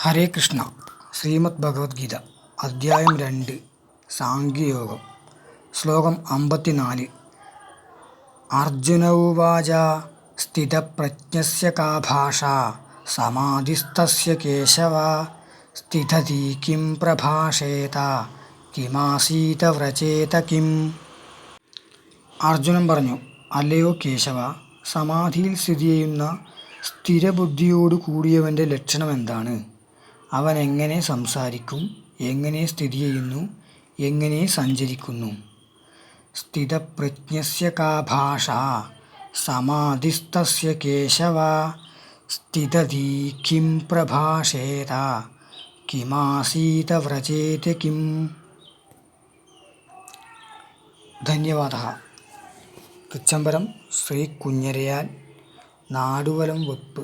ഹരേ കൃഷ്ണ. ശ്രീമദ് ഭഗവത്ഗീത അധ്യായം 2 സാംഖ്യയോഗം ശ്ലോകം 54. അർജുന ഉവാച സ്ഥിതപ്രജ്ഞസ്യ കാ ഭാഷാ സമാധിസ്തസ്യ കേശവ സ്ഥിതധീ കിം പ്രഭാഷേത കിമാസീത വ്രജേത കിം. അർജുനൻ പറഞ്ഞു, അല്ലയോ കേശവ, സമാധിയിൽ സ്ഥിതി ചെയ്യുന്ന സ്ഥിരബുദ്ധിയോടു കൂടിയവൻ്റെ ലക്ഷണം എന്താണ്? അവൻ എങ്ങനെ സംസാരിക്കും, എങ്ങനെ സ്ഥിതി ചെയ്യുന്നു, എങ്ങനെ സഞ്ചരിക്കുന്നു? സ്ഥിതപ്രജ്ഞസ്യ കാ ഭാഷാ സമാധിസ്തസ്യ കേശവ സ്ഥിതധീ കിം പ്രഭാഷേത കിമാസീത വ്രജേത കിം. ധന്യവാദഃ. തൃച്ചംബരം ശ്രീ കുഞ്ഞരയാൻ നാടുവലം വെപ്പ്.